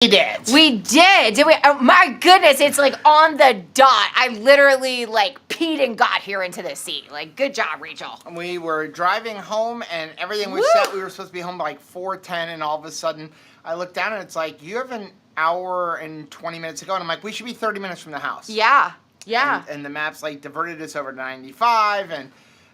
We did. We did. Did we? Oh, my goodness, it's like on the dot. I literally like peed and got here into this seat. Like, good job, Rachel. We were driving home and everything was set. We were supposed to be home by like 4:10, and all of a sudden I look down and it's like, you have an hour and 20 minutes to go. And I'm like, we should be 30 minutes from the house. Yeah. And the maps like diverted us over to 95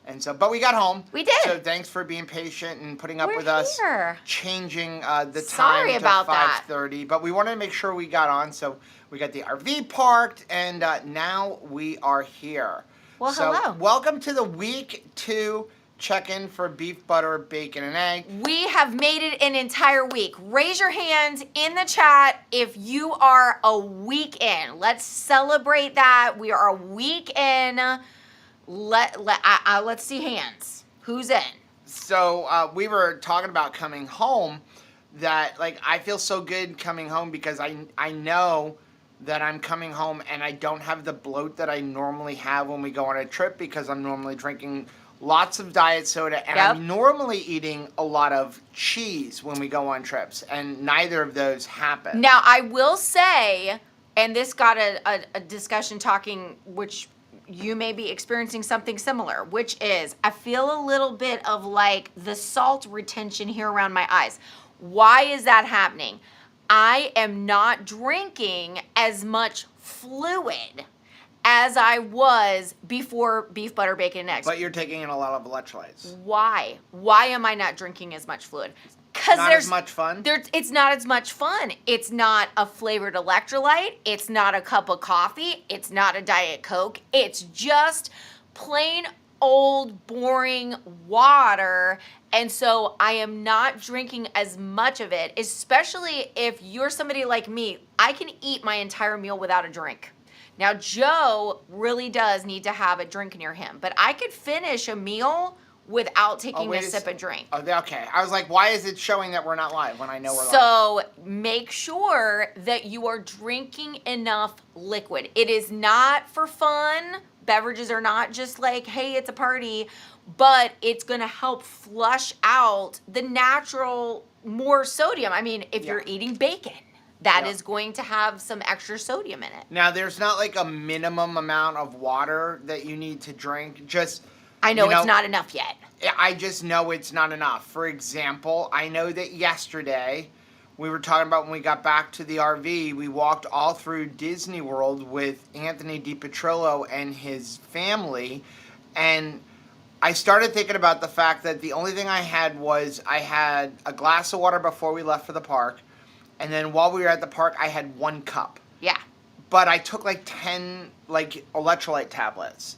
and so, but we got home. We did. So thanks for being patient and putting up with us changing the Sorry time to about 5:30. But we wanted to make sure we got on, so we got the RV parked, and now we are here. Well, so, hello. Welcome to the week 2 check-in for beef, butter, bacon, and egg. We have made it an entire week. Raise your hands in the chat if you are a week in. Let's celebrate that. We are a week in. Let's see hands. Who's in? So we were talking about coming home, that like I feel so good coming home because I know that I'm coming home and I don't have the bloat that I normally have when we go on a trip, because I'm normally drinking lots of diet soda and I'm normally eating a lot of cheese when we go on trips, and neither of those happen. Now, I will say, and this got a discussion talking, which you may be experiencing something similar, which is I feel a little bit of like the salt retention here around my eyes. Why is that happening? I am not drinking as much fluid as I was before beef, butter, bacon, and eggs. But you're taking in a lot of electrolytes. Why? Why am I not drinking as much fluid? Because there's as much fun? It's not as much fun. It's not a flavored electrolyte. It's not a cup of coffee. It's not a Diet Coke. It's just plain old boring water. And so I am not drinking as much of it, especially if you're somebody like me. I can eat my entire meal without a drink. Now, Joe really does need to have a drink near him, but I could finish a meal without taking a sip of drink. Oh, okay. I was like, why is it showing that we're not live when I know we're live? So make sure that you are drinking enough liquid. It is not for fun. Beverages are not just like, hey, it's a party, but it's going to help flush out the natural more sodium. I mean, if you're eating bacon, that is going to have some extra sodium in it. Now, there's not like a minimum amount of water that you need to drink. I know it's not enough yet. I just know it's not enough. For example, I know that yesterday we were talking about when we got back to the RV, we walked all through Disney World with Anthony DiPetrillo and his family, and I started thinking about the fact that the only thing I had was I had a glass of water before we left for the park, and then while we were at the park, I had 1 cup. Yeah. But I took like 10 electrolyte tablets.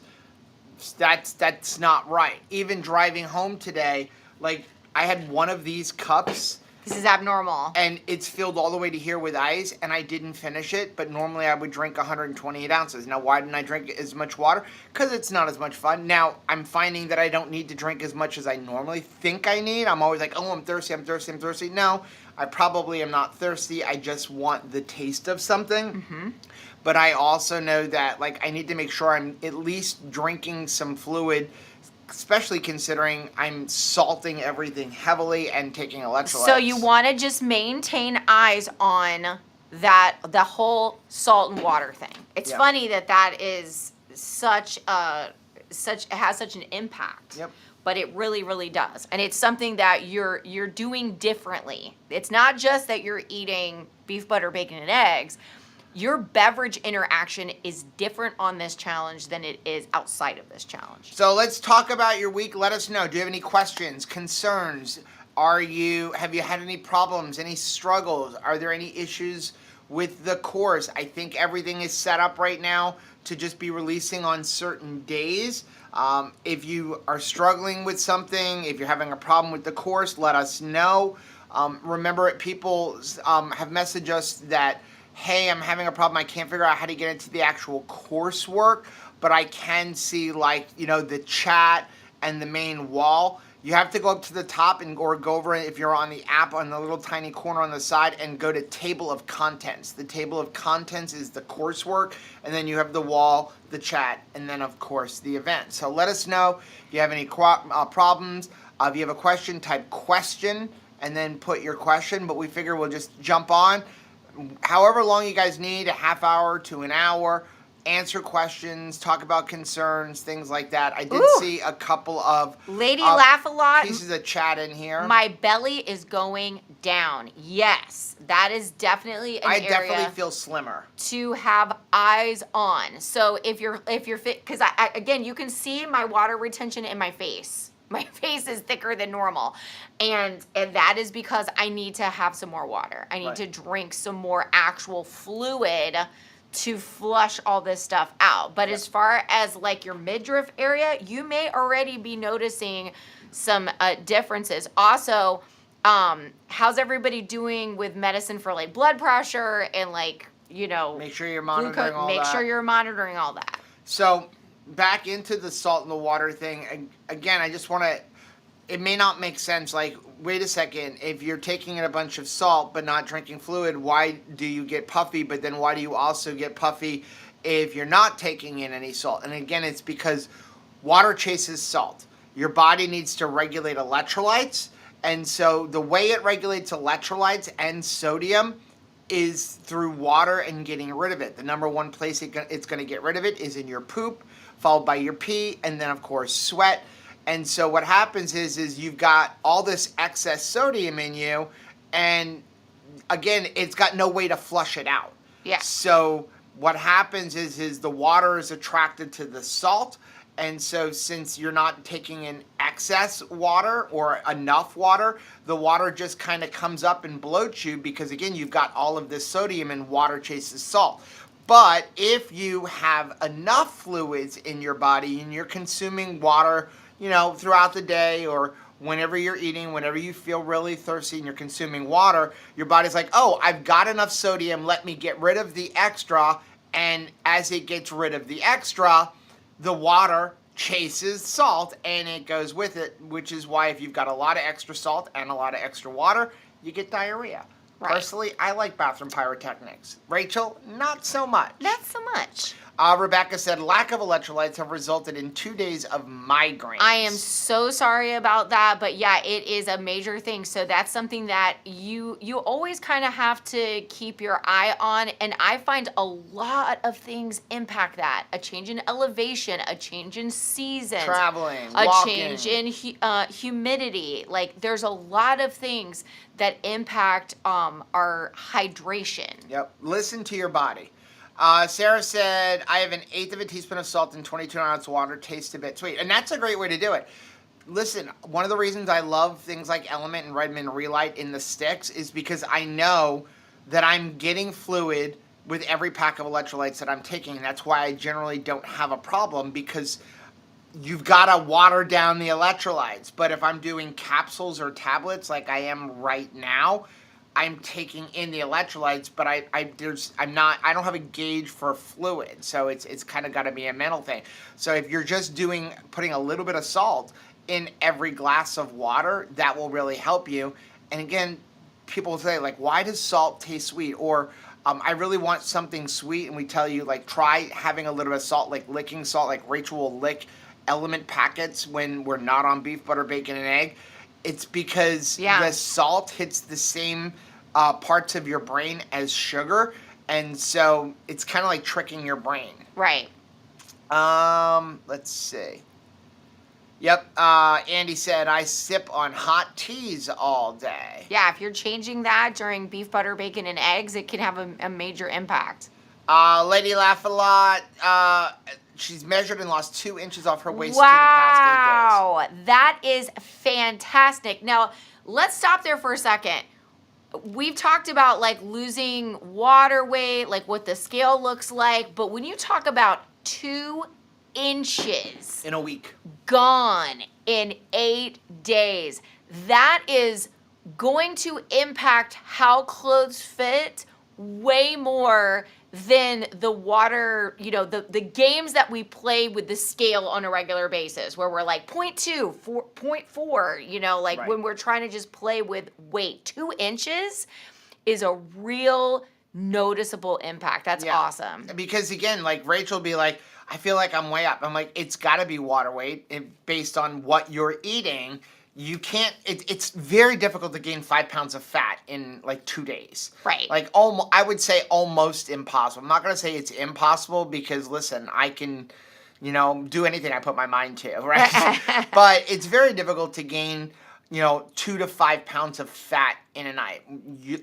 That's not right. Even driving home today, I had one of these cups. This is abnormal. And it's filled all the way to here with ice, and I didn't finish it, but normally I would drink 128 ounces. Now, why didn't I drink as much water? Because it's not as much fun. Now, I'm finding that I don't need to drink as much as I normally think I need. I'm always like, oh, I'm thirsty. No, I probably am not thirsty. I just want the taste of something. Mm-hmm. But I also know that, I need to make sure I'm at least drinking some fluid, especially considering I'm salting everything heavily and taking electrolytes. So you want to just maintain eyes on the whole salt and water thing. It's funny that is it has such an impact. Yep. But it really, really does. And it's something that you're doing differently. It's not just that you're eating beef, butter, bacon, and eggs. Your beverage interaction is different on this challenge than it is outside of this challenge. So let's talk about your week. Let us know. Do you have any questions, concerns? Have you had any problems, any struggles? Are there any issues with the course? I think everything is set up right now to just be releasing on certain days. If you are struggling with something, if you're having a problem with the course, let us know. Remember, people have messaged us that, hey, I'm having a problem. I can't figure out how to get into the actual coursework, but I can see the chat and the main wall. You have to go up to the top or go over it if you're on the app on the little tiny corner on the side and go to table of contents. The table of contents is the coursework, and then you have the wall, the chat, and then of course the event. So let us know if you have any problems. If you have a question, type question and then put your question, but we figure we'll just jump on. however long you guys need, a half hour to an hour, answer questions, talk about concerns, things like that. I did Ooh. see a couple of Lady laugh a lot. pieces of chat in here. My belly is going down. Yes, that is definitely an I area definitely feel slimmer. to have eyes on. So if you're fit, because I again, you can see my water retention in my face. My face is thicker than normal, and that is because I need to have some more water. I need Right. to drink some more actual fluid to flush all this stuff out. But as far as like your midriff area, you may already be noticing some differences. Also, how's everybody doing with medicine for like blood pressure and like, Make sure you're monitoring all make that. sure you're monitoring all that. So back into the salt and the water thing again. I just want to. It may not make sense. Like, wait a second. If you're taking in a bunch of salt but not drinking fluid, why do you get puffy? But then why do you also get puffy if you're not taking in any salt? And again, it's because water chases salt. Your body needs to regulate electrolytes. And so the way it regulates electrolytes and sodium is through water and getting rid of it. The number one place it's going to get rid of it is in your poop, followed by your pee, and then of course sweat. And so what happens is you've got all this excess sodium in you, and again, it's got no way to flush it out. Yeah. So what happens is the water is attracted to the salt, and so since you're not taking in excess water or enough water, the water just kind of comes up and bloats you because again, you've got all of this sodium and water chases salt. But if you have enough fluids in your body and you're consuming water, throughout the day or whenever you're eating, whenever you feel really thirsty and you're consuming water, your body's like, oh, I've got enough sodium, let me get rid of the extra. And as it gets rid of the extra, the water chases salt and it goes with it, which is why if you've got a lot of extra salt and a lot of extra water, you get diarrhea. Right. Personally, I like bathroom pyrotechnics. Rachel, not so much. Not so much. Rebecca said, lack of electrolytes have resulted in 2 days of migraines. I am so sorry about that, but yeah, it is a major thing. So that's something that you always kind of have to keep your eye on. And I find a lot of things impact that. A change in elevation, a change in seasons. Traveling, a walking. change in humidity. Like there's a lot of things that impact our hydration. Yep. Listen to your body. Sarah said, I have 1/8 of a teaspoon of salt in 22 ounce water. Tastes a bit sweet. And that's a great way to do it. Listen, one of the reasons I love things like Element and Redmond Relight in the sticks is because I know that I'm getting fluid with every pack of electrolytes that I'm taking. And that's why I generally don't have a problem because you've got to water down the electrolytes. But if I'm doing capsules or tablets like I am right now, I'm taking in the electrolytes, but I don't have a gauge for fluid, so it's kind of got to be a mental thing. So if you're just putting a little bit of salt in every glass of water, that will really help you. And again, people say like, why does salt taste sweet? Or I really want something sweet, and we tell you like try having a little bit of salt, like licking salt. Like Rachel will lick Element packets when we're not on beef, butter, bacon, and egg. It's because the salt hits the same parts of your brain as sugar, and so it's kind of like tricking your brain. Right. Let's see. Yep. Andy said, I sip on hot teas all day. Yeah, if you're changing that during beef, butter, bacon, and eggs, it can have a major impact. Lady Laugh a Lot. She's measured and lost 2 inches off her waist in the past 8 days. Wow, that is fantastic. Now, let's stop there for a second. We've talked about like losing water weight, like what the scale looks like, but when you talk about 2 inches In a week. gone in 8 days, that is going to impact how clothes fit way more than the water, the games that we play with the scale on a regular basis where we're like 0.2, 0.4, Right. when we're trying to just play with weight. 2 inches is a real noticeable impact. That's awesome. Because again, like Rachel will be like, I feel like I'm way up. I'm like, it's got to be water weight based on what you're eating. you can't, it's very difficult to gain 5 pounds of fat in like 2 days. Right. Like I would say almost impossible. I'm not going to say it's impossible because listen, I can, do anything I put my mind to, right? But it's very difficult to gain, 2 to 5 pounds of fat in a night.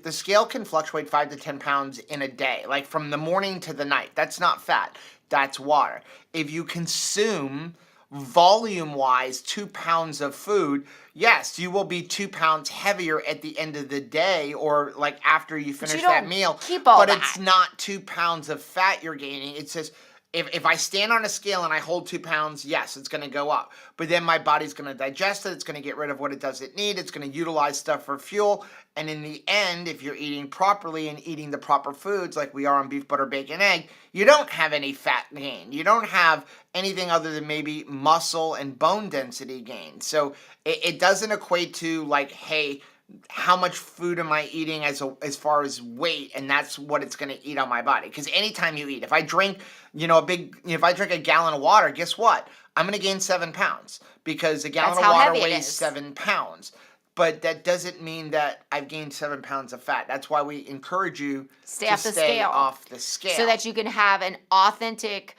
The scale can fluctuate 5 to 10 pounds in a day, like from the morning to the night. That's not fat, that's water. If you consume volume-wise 2 pounds of food, yes, you will be 2 pounds heavier at the end of the day or like after you finish that meal. Keep all but that. It's not 2 pounds of fat you're gaining. It's just if I stand on a scale and I hold 2 pounds, yes, it's going to go up. But then my body's going to digest it. It's going to get rid of what it doesn't need. It's going to utilize stuff for fuel. And in the end, if you're eating properly and eating the proper foods like we are on beef, butter, bacon, egg, you don't have any fat gain. You don't have anything other than maybe muscle and bone density gain. So it doesn't equate to like, hey, how much food am I eating as far as weight, and that's what it's going to eat on my body. Because anytime you eat, if I drink, if I drink a gallon of water, guess what? I'm going to gain 7 pounds because a gallon of water weighs 7 pounds. But that doesn't mean that I've gained 7 pounds of fat. That's why we encourage you to stay off the scale. So that you can have an authentic,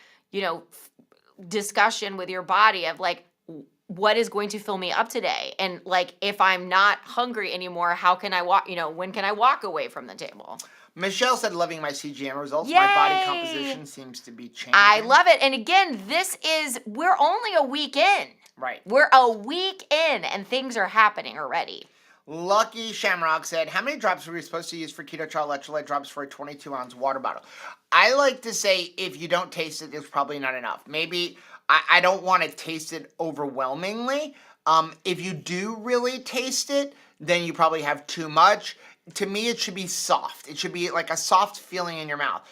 discussion with your body of like, what is going to fill me up today? And like, if I'm not hungry anymore, how can I walk, when can I walk away from the table? Michelle said, loving my CGM results. Yay! My body composition seems to be changing. I love it. And again, we're only a week in. Right. We're a week in and things are happening already. Lucky Shamrock said, how many drops were we supposed to use for keto trial electrolyte drops for a 22-ounce water bottle? I like to say if you don't taste it, there's probably not enough. Maybe I don't want to taste it overwhelmingly. If you do really taste it, then you probably have too much. To me, it should be soft. It should be like a soft feeling in your mouth.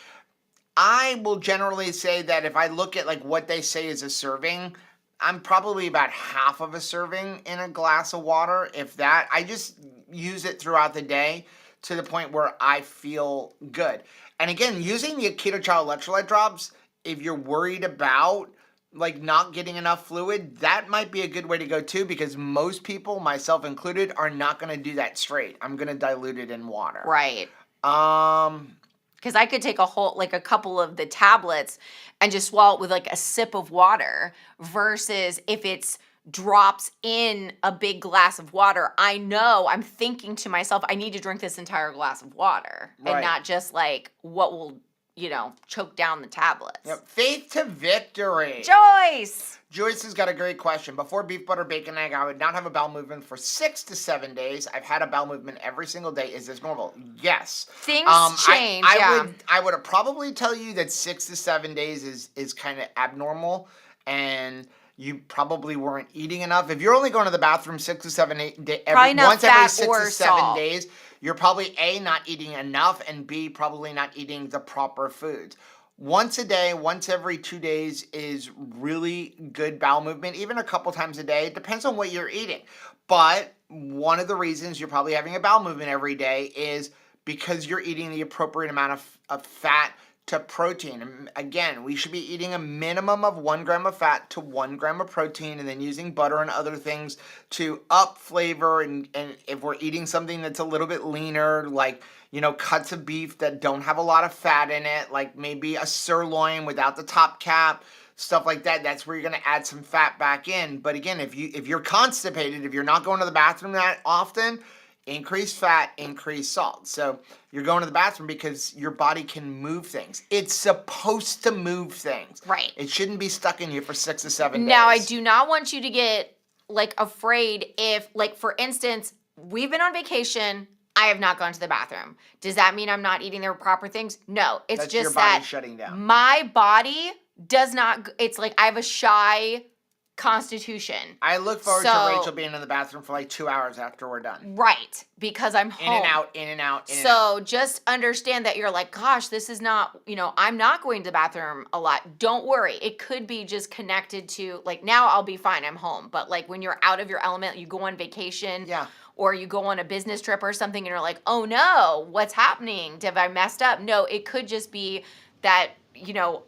I will generally say that if I look at like what they say is a serving, I'm probably about half of a serving in a glass of water, if that. I just use it throughout the day to the point where I feel good. And again, using the keto trial electrolyte drops, if you're worried about like not getting enough fluid, that might be a good way to go too, because most people, myself included, are not going to do that straight. I'm going to dilute it in water. Right. Because I could take a couple of the tablets and just swallow it with like a sip of water versus if it's drops in a big glass of water, I know I'm thinking to myself, I need to drink this entire glass of water and not just like what will choke down the tablets. Yep. Faith to victory. Joyce has got a great question. Before beef, butter, bacon, egg, I would not have a bowel movement for 6 to 7 days. I've had a bowel movement every single day. Is this normal? Yes. Things change. I would probably tell you that 6 to 7 days is kind of abnormal, and you probably weren't eating enough. If you're only going to the bathroom 6 to 7 days, once every 6 to 7 days, you're probably A, not eating enough, and B, probably not eating the proper foods. Once a day, once every 2 days is really good bowel movement, even a couple times a day. It depends on what you're eating. But one of the reasons you're probably having a bowel movement every day is because you're eating the appropriate amount of fat to protein. And again, we should be eating a minimum of 1 gram of fat to 1 gram of protein, and then using butter and other things to up flavor. And if we're eating something that's a little bit leaner, like cuts of beef that don't have a lot of fat in it, like maybe a sirloin without the top cap, stuff like that, that's where you're going to add some fat back in. But again, if you're constipated, if you're not going to the bathroom that often, increase fat, increase salt. So you're going to the bathroom because your body can move things. It's supposed to move things. Right. It shouldn't be stuck in you for 6 to 7 days. Now, I do not want you to get like afraid if, like, for instance, we've been on vacation, I have not gone to the bathroom. Does that mean I'm not eating the proper things? No. It's That's just your body that shutting down. My body does not, it's like I have a shy constitution. I look forward to Rachel being in the bathroom for like 2 hours after we're done. Right, because I'm home. In and out, in and out, in and out. So just understand that you're like, gosh, this is not, I'm not going to the bathroom a lot. Don't worry. It could be just connected to, like, now I'll be fine, I'm home. But like when you're out of your element, you go on vacation. Yeah. Or you go on a business trip or something and you're like, oh no, what's happening? Have I messed up? No, it could just be that,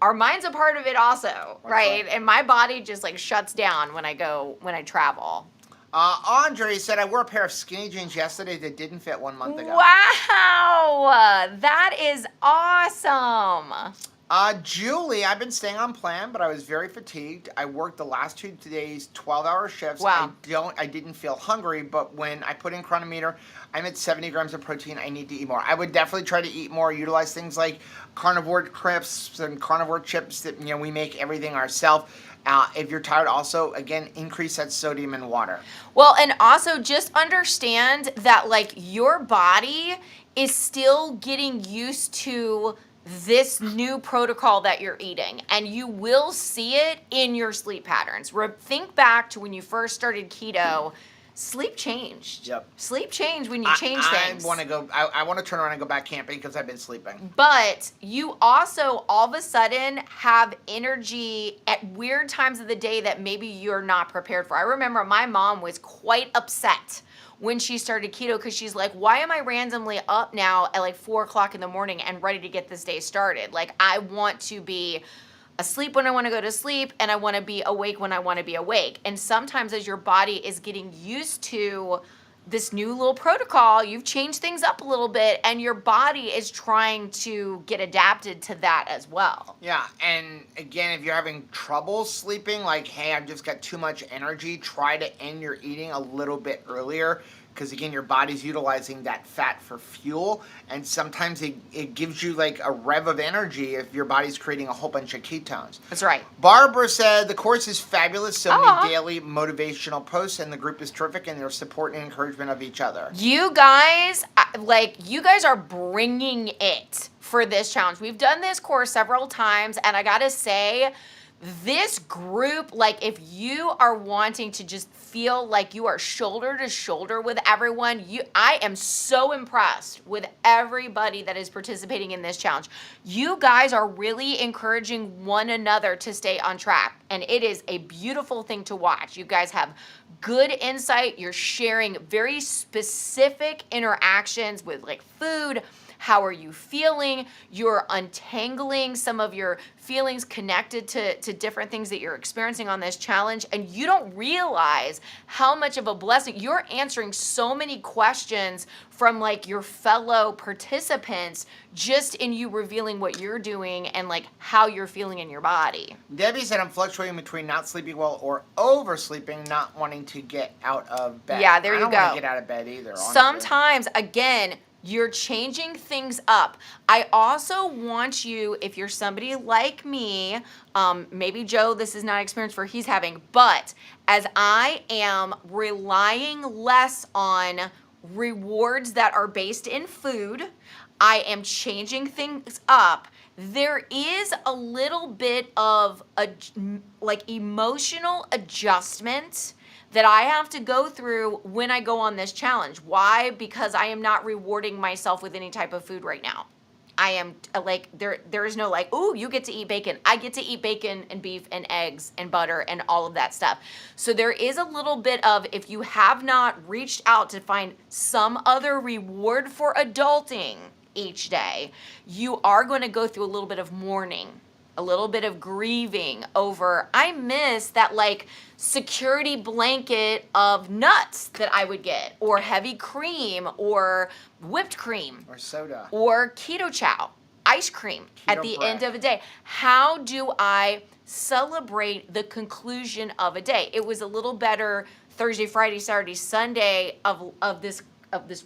our mind's a part of it also, right? And my body just like shuts down when I travel. Andre said, I wore a pair of skinny jeans yesterday that didn't fit 1 month ago. Wow, that is awesome. Julie, I've been staying on plan, but I was very fatigued. I worked the last 2 days, 12-hour shifts. Wow. I didn't feel hungry, but when I put in chronometer, I'm at 70 grams of protein. I need to eat more. I would definitely try to eat more, utilize things like carnivore crisps and carnivore chips that, we make everything ourselves. If you're tired, also, again, increase that sodium in water. Well, and also just understand that, like, your body is still getting used to this new protocol that you're eating, and you will see it in your sleep patterns. Think back to when you first started keto. Sleep changed. Yep. Sleep changed when you change things. I want to turn around and go back camping because I've been sleeping. But you also all of a sudden have energy at weird times of the day that maybe you're not prepared for. I remember my mom was quite upset when she started keto because she's like, why am I randomly up now at like 4 o'clock in the morning and ready to get this day started? Like, I want to be asleep when I want to go to sleep, and I want to be awake when I want to be awake. And sometimes as your body is getting used to this new little protocol, you've changed things up a little bit, and your body is trying to get adapted to that as well. Yeah, and again, if you're having trouble sleeping, like, hey, I've just got too much energy, try to end your eating a little bit earlier. Because again, your body's utilizing that fat for fuel, and sometimes it gives you like a rev of energy if your body's creating a whole bunch of ketones. That's right. Barbara said the course is fabulous. So Aww. many daily motivational posts, and the group is terrific, and their support and encouragement of each other. You guys are bringing it for this challenge. We've done this course several times, and I gotta say, this group, like, if you are wanting to just feel like you are shoulder to shoulder with everyone, I am so impressed with everybody that is participating in this challenge. You guys are really encouraging one another to stay on track, and it is a beautiful thing to watch. You guys have good insight. You're sharing very specific interactions with, like, food. How are you feeling? You're untangling some of your feelings connected to different things that you're experiencing on this challenge, and you don't realize how much of a blessing. You're answering so many questions from, like, your fellow participants just in you revealing what you're doing and, like, how you're feeling in your body. Debbie said, I'm fluctuating between not sleeping well or oversleeping, not wanting to get out of bed. Yeah, there you go. I don't want to get out of bed either, honestly. Sometimes, again, you're changing things up. I also want you, if you're somebody like me, maybe Joe, this is not experience for he's having, but as I am relying less on rewards that are based in food, I am changing things up. There is a little bit of emotional adjustment that I have to go through when I go on this challenge. Why? Because I am not rewarding myself with any type of food right now. I am like, there is no like, ooh, you get to eat bacon. I get to eat bacon and beef and eggs and butter and all of that stuff. So there is a little bit of, if you have not reached out to find some other reward for adulting each day, you are going to go through a little bit of mourning, a little bit of grieving over, I miss that, like, security blanket of nuts that I would get, or heavy cream, or whipped cream, or soda, or keto chow, ice cream at the end of the day. How do I celebrate the conclusion of a day? It was a little better Thursday, Friday, Saturday, Sunday of this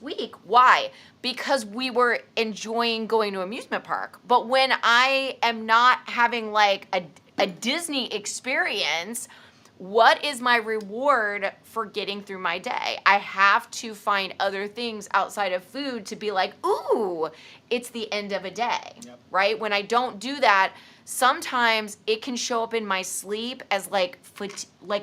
week. Why? Because we were enjoying going to amusement park. But when I am not having like a Disney experience, what is my reward for getting through my day? I have to find other things outside of food to be like, ooh, it's the end of a day, right? When I don't do that, sometimes it can show up in my sleep as like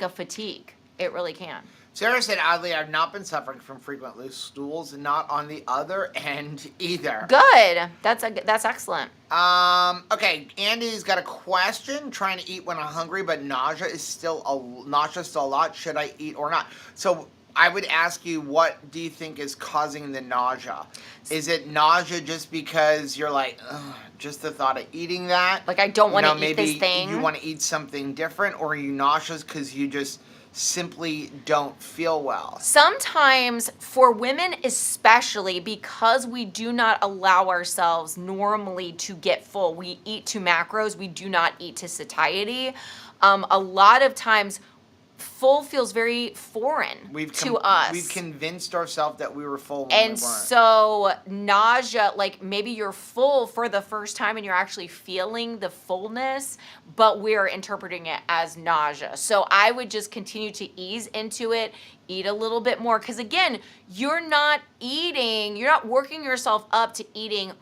a fatigue. It really can. Sarah said, oddly, I've not been suffering from frequent loose stools, and not on the other end either. Good. That's excellent. Okay, Andy's got a question. Trying to eat when I'm hungry, but nausea still a lot. Should I eat or not? So I would ask you, what do you think is causing the nausea? Is it nausea just because you're like, just the thought of eating that? Like, I don't want to eat this thing? Maybe you want to eat something different, or are you nauseous because you just simply don't feel well. Sometimes for women, especially because we do not allow ourselves normally to get full, we eat to macros, we do not eat to satiety. A lot of times, full feels very foreign to us. We've convinced ourselves that we were full when we And weren't. so nausea, like maybe you're full for the first time and you're actually feeling the fullness, but we're interpreting it as nausea. So I would just continue to ease into it, eat a little bit more. Because again, you're not working yourself up to eating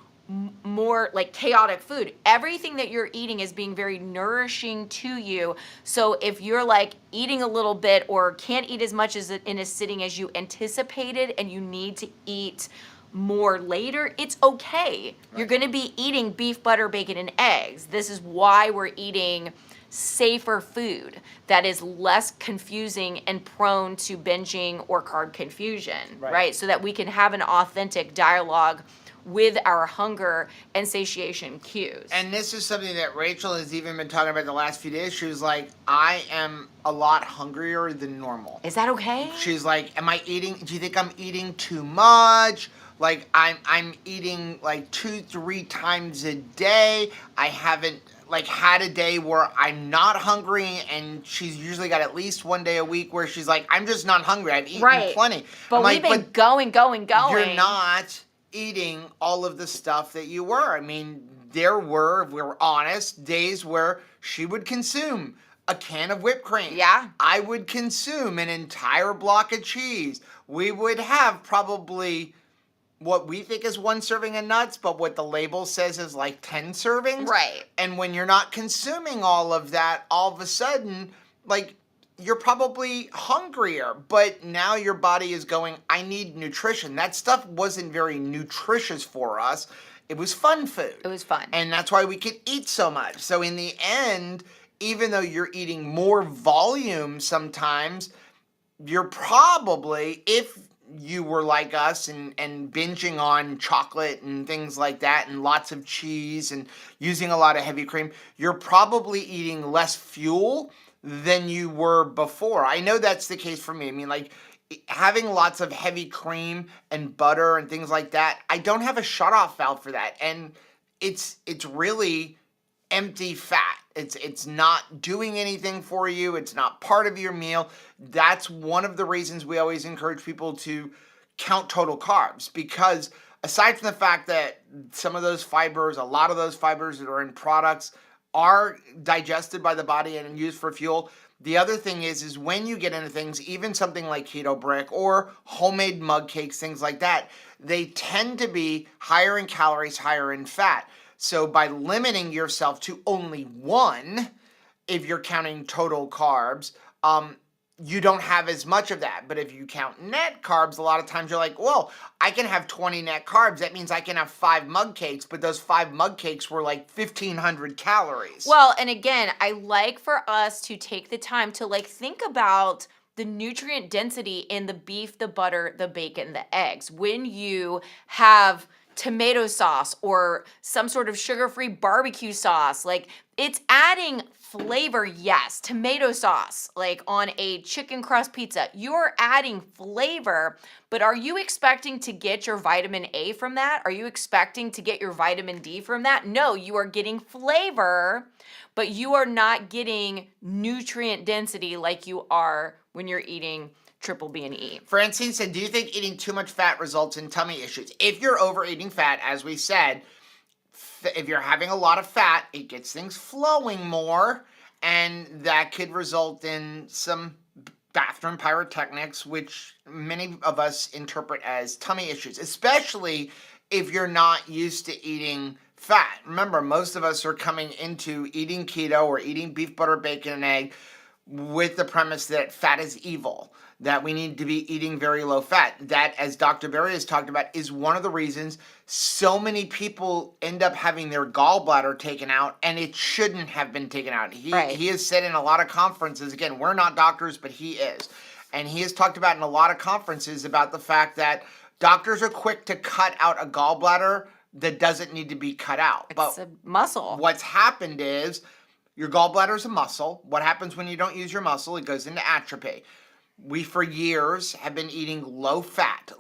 more like chaotic food. Everything that you're eating is being very nourishing to you. So if you're like eating a little bit or can't eat as much as in a sitting as you anticipated and you need to eat more later, it's okay. Right. You're going to be eating beef, butter, bacon, and eggs. This is why we're eating safer food that is less confusing and prone to binging or carb confusion, right? So that we can have an authentic dialogue with our hunger and satiation cues. And this is something that Rachel has even been talking about the last few days. She was like, I am a lot hungrier than normal. Is that okay? She's like, am I eating, do you think I'm eating too much? Like I'm eating like 2-3 times a day. I haven't like had a day where I'm not hungry, and she's usually got at least one day a week where she's like, I'm just not hungry. I've eaten plenty. But we've been going. You're not eating all of the stuff that you were. I mean, there were, if we're honest, days where she would consume a can of whipped cream. Yeah. I would consume an entire block of cheese. We would have probably what we think is 1 serving of nuts, but what the label says is like 10 servings. Right. And when you're not consuming all of that, all of a sudden, like, you're probably hungrier, but now your body is going, I need nutrition. That stuff wasn't very nutritious for us. It was fun food. It was fun. And that's why we could eat so much. So in the end, even though you're eating more volume sometimes, you're probably, if you were like us and binging on chocolate and things like that and lots of cheese and using a lot of heavy cream, you're probably eating less fuel than you were before. I know that's the case for me. I mean, like, having lots of heavy cream and butter and things like that, I don't have a shutoff valve for that. And it's really empty fat. It's not doing anything for you. It's not part of your meal. That's one of the reasons we always encourage people to count total carbs, because aside from the fact that some of those fibers, a lot of those fibers that are in products are digested by the body and used for fuel. The other thing is when you get into things, even something like keto brick or homemade mug cakes, things like that, they tend to be higher in calories, higher in fat. So by limiting yourself to only one, if you're counting total carbs, you don't have as much of that. But if you count net carbs, a lot of times you're like, well, I can have 20 net carbs. That means I can have 5 mug cakes, but those 5 mug cakes were like 1,500 calories. Well, and again, I like for us to take the time to like think about the nutrient density in the beef, the butter, the bacon, the eggs. When you have tomato sauce or some sort of sugar-free barbecue sauce, like it's adding flavor. Yes, tomato sauce, like on a chicken crust pizza, you're adding flavor, but are you expecting to get your vitamin A from that? Are you expecting to get your vitamin D from that? No, you are getting flavor, but you are not getting nutrient density like you are when you're eating triple B and E. Francine said, do you think eating too much fat results in tummy issues? If you're overeating fat, as we said, if you're having a lot of fat, it gets things flowing more, and that could result in some bathroom pyrotechnics, which many of us interpret as tummy issues, especially if you're not used to eating fat. Remember, most of us are coming into eating keto or eating beef, butter, bacon, and egg with the premise that fat is evil, that we need to be eating very low fat. That, as Dr. Berry has talked about, is one of the reasons so many people end up having their gallbladder taken out, and it shouldn't have been taken out. He has said in a lot of conferences, again, we're not doctors, but he is, and he has talked about in a lot of conferences about the fact that doctors are quick to cut out a gallbladder that doesn't need to be cut out. It's a muscle. What's happened is your gallbladder is a muscle. What happens when you don't use your muscle? It goes into atrophy. We, for years, have been eating low fat.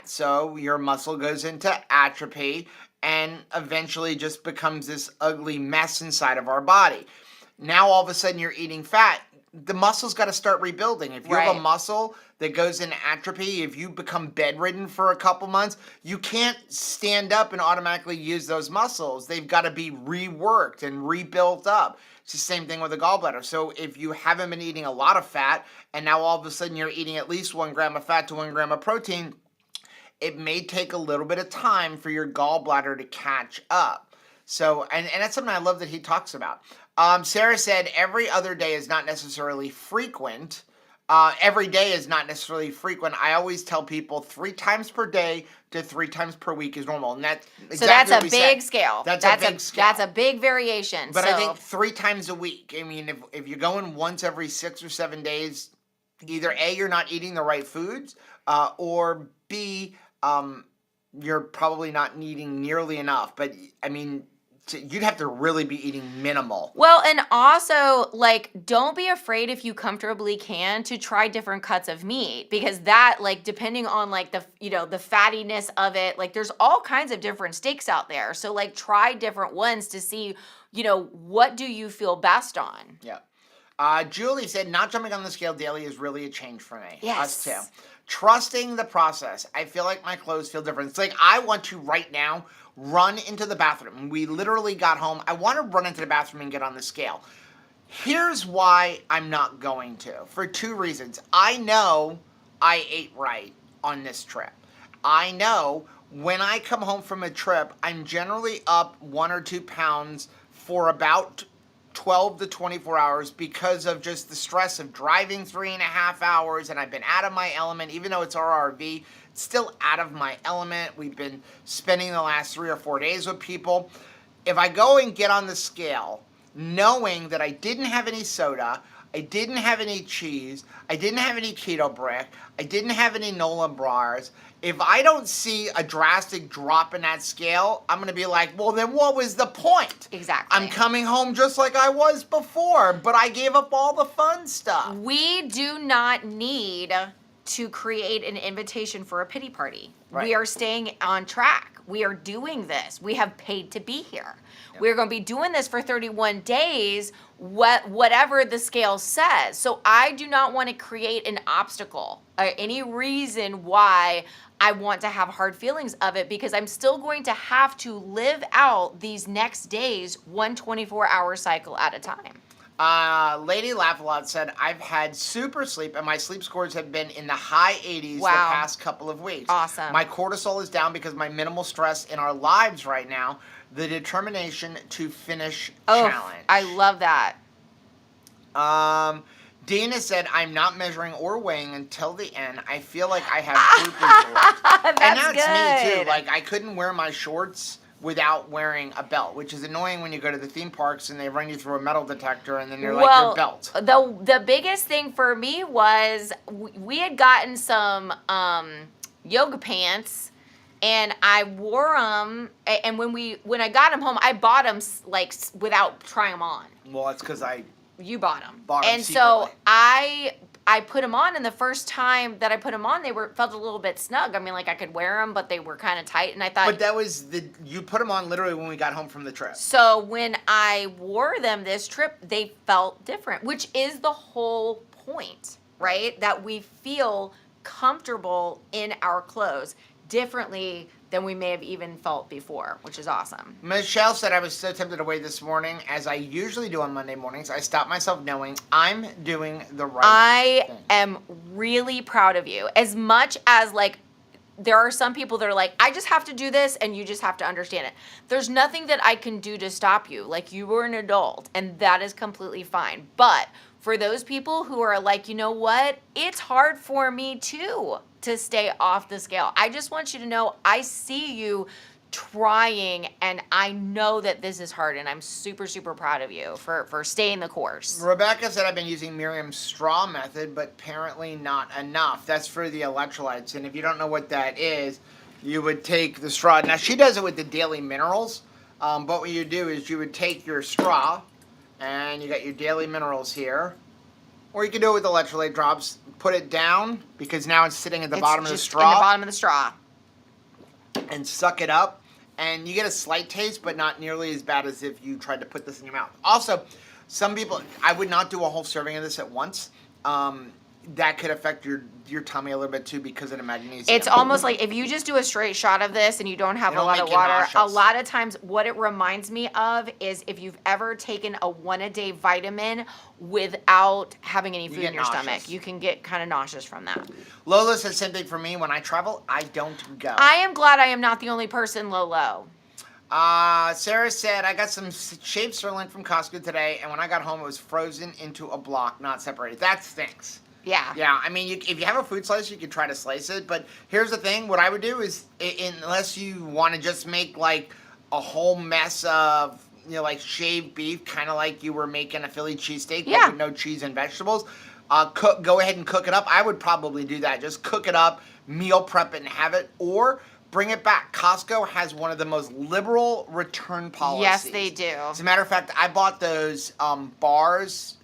So your muscle goes into atrophy and eventually just becomes this ugly mess inside of our body. Now, all of a sudden, you're eating fat. The muscle's got to start rebuilding. If you have a muscle that goes into atrophy, if you become bedridden for a couple months, you can't stand up and automatically use those muscles. They've got to be reworked and rebuilt up. It's the same thing with the gallbladder. So if you haven't been eating a lot of fat, and now all of a sudden you're eating at least 1 gram of fat to 1 gram of protein, it may take a little bit of time for your gallbladder to catch up. So, and that's something I love that he talks about. Sarah said every other day is not necessarily frequent. Every day is not necessarily frequent. I always tell people 3 times per day to 3 times per week is normal. And that's exactly so that's what a we big said. scale. That's a big scale. That's a big variation. But I think 3 times a week. I mean, if you're going once every 6 or 7 days, either A, you're not eating the right foods, or B, you're probably not eating nearly enough. But I mean, you'd have to really be eating minimal. Well, and also, like, don't be afraid if you comfortably can to try different cuts of meat, because that, like, depending on, like, the, you know, the fattiness of it, like, there's all kinds of different steaks out there. So, like, try different ones to see, you know, what do you feel best on? Yeah. Julie said, not jumping on the scale daily is really a change for me. Yes. Us too. Trusting the process. I feel like my clothes feel different. It's like I want to right now run into the bathroom. We literally got home. I want to run into the bathroom and get on the scale. Here's why I'm not going to. For 2 reasons. I know I ate right on this trip. I know when I come home from a trip, I'm generally up 1 or 2 pounds for about 12 to 24 hours because of just the stress of driving 3.5 hours, and I've been out of my element. Even though it's our RV, it's still out of my element. We've been spending the last 3 or 4 days with people. If I go and get on the scale, knowing that I didn't have any soda, I didn't have any cheese, I didn't have any keto brick, I didn't have any Nola bars, if I don't see a drastic drop in that scale, I'm going to be like, well, then what was the point? Exactly. I'm coming home just like I was before, but I gave up all the fun stuff. We do not need to create an invitation for a pity party. Right. We are staying on track. We are doing this. We have paid to be here. Yep. We're going to be doing this for 31 days, whatever the scale says. So I do not want to create an obstacle or any reason why I want to have hard feelings of it, because I'm still going to have to live out these next days, one 24-hour cycle at a time. Lady Laugh a Lot said, I've had super sleep and my sleep scores have been in the high 80s the Wow. past couple of weeks. Awesome. My cortisol is down because my minimal stress in our lives right now, the determination to finish challenge. I love that. Dana said, I'm not measuring or weighing until the end. I feel like I have group results. And that's me good. too. Like, I couldn't wear my shorts without wearing a belt, which is annoying when you go to the theme parks and they run you through a metal detector and then you're like, your belt. The biggest thing for me was we had gotten some yoga pants, and I wore them. And when I got them home, I bought them like without trying them on. Well, that's because You bought them. Bought 'em and secretly. so I put them on, and the first time that I put them on, they felt a little bit snug. I mean, like I could wear them, but they were kind of tight, and I thought. But that was you put them on literally when we got home from the trip. So when I wore them this trip, they felt different, which is the whole point, right? That we feel comfortable in our clothes differently than we may have even felt before, which is awesome. Michelle said, I was so tempted to weigh this morning, as I usually do on Monday mornings. I stopped myself knowing I'm doing the right thing. I am really proud of you. As much as, like, there are some people that are like, I just have to do this, and you just have to understand it. There's nothing that I can do to stop you. Like, you were an adult, and that is completely fine. But for those people who are like, you know what? It's hard for me too to stay off the scale. I just want you to know I see you trying, and I know that this is hard, and I'm super, super proud of you for staying the course. Rebecca said, I've been using Miriam's straw method, but apparently not enough. That's for the electrolytes, and if you don't know what that is, you would take the straw. Now, she does it with the daily minerals, but what you do is you would take your straw, And you got your daily minerals here. Or you can do it with electrolyte drops. Put it down, because now it's sitting at the bottom of the straw. In the bottom of the straw. And suck it up. And you get a slight taste, but not nearly as bad as if you tried to put this in your mouth. Also, some people, I would not do a whole serving of this at once. That could affect your tummy a little bit too because of the magnesium. It's almost like if you just do a straight shot of this and you don't have a lot of water, a lot of times what it reminds me of is if you've ever taken a 1-a-day vitamin without having any food in your stomach. You can get kind of nauseous from that. Lola says same thing for me. When I travel, I don't go. I am glad I am not the only person, Lolo. Sarah said, I got some shaved sirloin from Costco today, and when I got home, it was frozen into a block, not separated. That stinks. Yeah. Yeah, I mean, if you have a food slicer, you could try to slice it. But here's the thing. What I would do is, unless you want to just make, like, a whole mess of, like, shaved beef, kind of like you were making a Philly cheesesteak, but with no cheese and vegetables, go ahead and cook it up. I would probably do that. Just cook it up, meal prep it, and have it. Or bring it back. Costco has one of the most liberal return policies. Yes, they do. As a matter of fact, I bought those bars,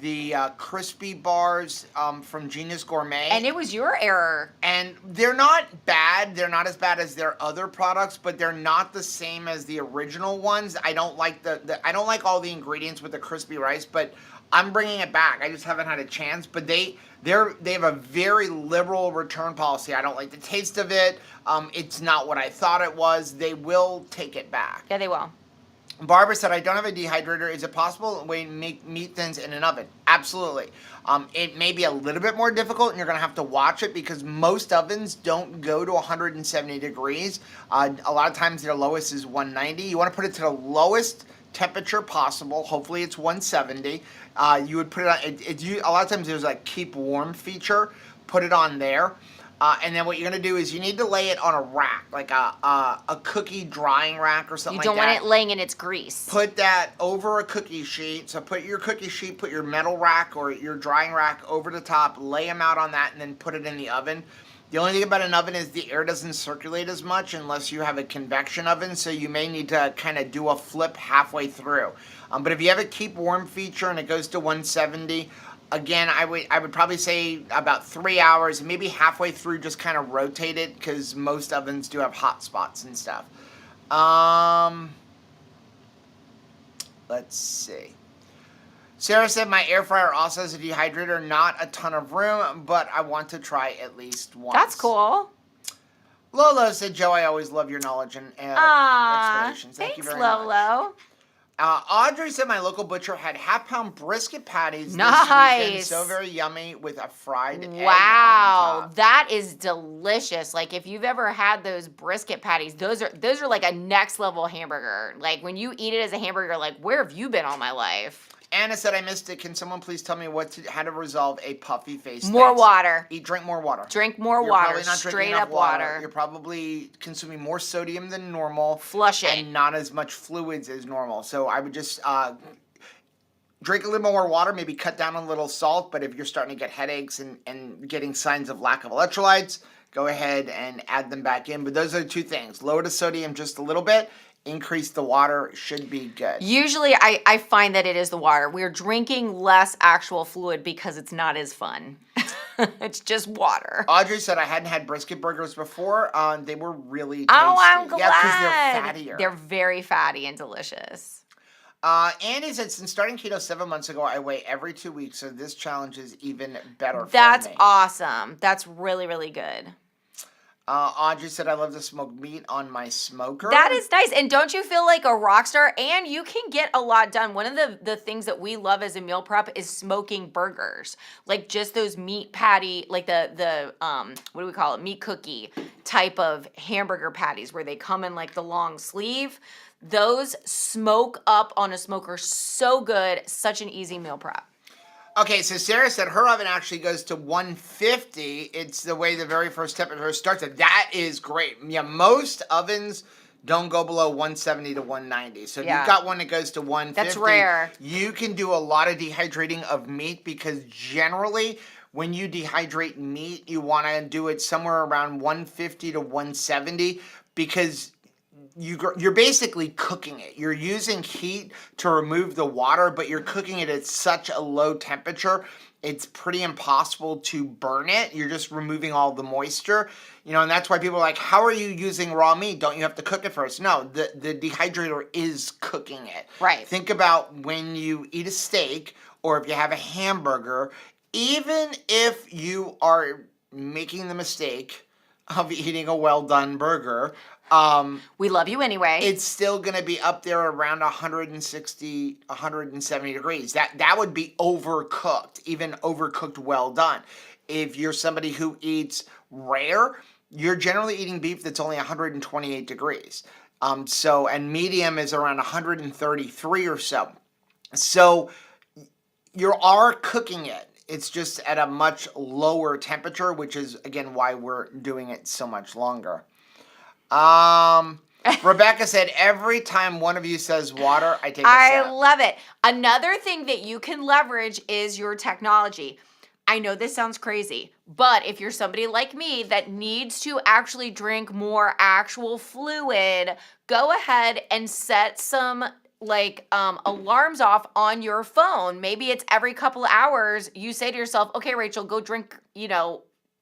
the crispy bars from Genius Gourmet. And it was your error. And they're not bad. They're not as bad as their other products, but they're not the same as the original ones. I don't like I don't like all the ingredients with the crispy rice, but I'm bringing it back. I just haven't had a chance. But they have a very liberal return policy. I don't like the taste of it. It's not what I thought it was. They will take it back. Yeah, they will. Barbara said, I don't have a dehydrator. Is it possible to make meat thins in an oven? Absolutely. It may be a little bit more difficult, and you're going to have to watch it because most ovens don't go to 170 degrees. A lot of times their lowest is 190. You want to put it to the lowest temperature possible. Hopefully it's 170. You would put it on, a lot of times there's a keep warm feature. Put it on there. And then what you're going to do is you need to lay it on a rack, like a cookie drying rack or something like that. You don't want it laying in its grease. Put that over a cookie sheet. So put your cookie sheet, put your metal rack or your drying rack over the top, lay them out on that, and then put it in the oven. The only thing about an oven is the air doesn't circulate as much unless you have a convection oven, so you may need to kind of do a flip halfway through. But if you have a keep warm feature and it goes to 170, again, I would probably say about 3 hours, maybe halfway through, just kind of rotate it because most ovens do have hot spots and stuff. Let's see. Sarah said, my air fryer also has a dehydrator, not a ton of room, but I want to try at least once. That's cool. Lolo said, Joe, I always love your knowledge and explanations. Thank you very much. Thanks, Lolo. Audrey said my local butcher had half-pound brisket patties this weekend. So very yummy with a fried egg on top. That is delicious. Like if you've ever had those brisket patties, those are like a next level hamburger. Like when you eat it as a hamburger, like where have you been all my life? Anna said I missed it. Can someone please tell me how to resolve a puffy face? More water. Drink more water. Drink more water. Probably not Straight enough up water. You're probably consuming more sodium than normal. Flush it. And not as much fluids as normal. So I would just drink a little more water, maybe cut down on a little salt. But if you're starting to get headaches and getting signs of lack of electrolytes, go ahead and add them back in. But those are the two things. Lower the sodium just a little bit. Increase the water, should be good. Usually I find that it is the water. We're drinking less actual fluid because it's not as fun. It's just water. Audrey said I hadn't had brisket burgers before. They were really tasty. Oh, I'm glad. Yeah, because they're fattier. They're very fatty and delicious. Andy said, since starting keto 7 months ago, I weigh every 2 weeks, so this challenge is even better for me. That's awesome. That's really, really good. Audrey said, I love to smoke meat on my smoker. That is nice. And don't you feel like a rock star? And you can get a lot done. One of the things that we love as a meal prep is smoking burgers. Like just those meat patty, like the what do we call it? Meat cookie type of hamburger patties where they come in like the long sleeve. Those smoke up on a smoker so good. Such an easy meal prep. Okay, so Sarah said her oven actually goes to 150. It's the way the very first temperature starts. That is great. Yeah, most ovens don't go below 170 to 190. So if you've got one that goes to 150, that's rare. You can do a lot of dehydrating of meat because generally when you dehydrate meat, you want to do it somewhere around 150 to 170 because you're basically cooking it. You're using heat to remove the water, but you're cooking it at such a low temperature, it's pretty impossible to burn it. You're just removing all the moisture, and that's why people are like, how are you using raw meat? Don't you have to cook it first? No, the dehydrator is cooking it. Right. Think about when you eat a steak or if you have a hamburger, even if you are making the mistake of eating a well-done burger, we love you anyway. it's still going to be up there around 160, 170 degrees. That would be overcooked, even overcooked well done. If you're somebody who eats rare, you're generally eating beef that's only 128 degrees. And medium is around 133 or so. So you are cooking it. It's just at a much lower temperature, which is, again, why we're doing it so much longer. Rebecca said, every time one of you says water, I take a sip. I love it. Another thing that you can leverage is your technology. I know this sounds crazy, but if you're somebody like me that needs to actually drink more actual fluid, go ahead and set some alarms off on your phone. Maybe it's every couple of hours. You say to yourself, okay, Rachel, go drink,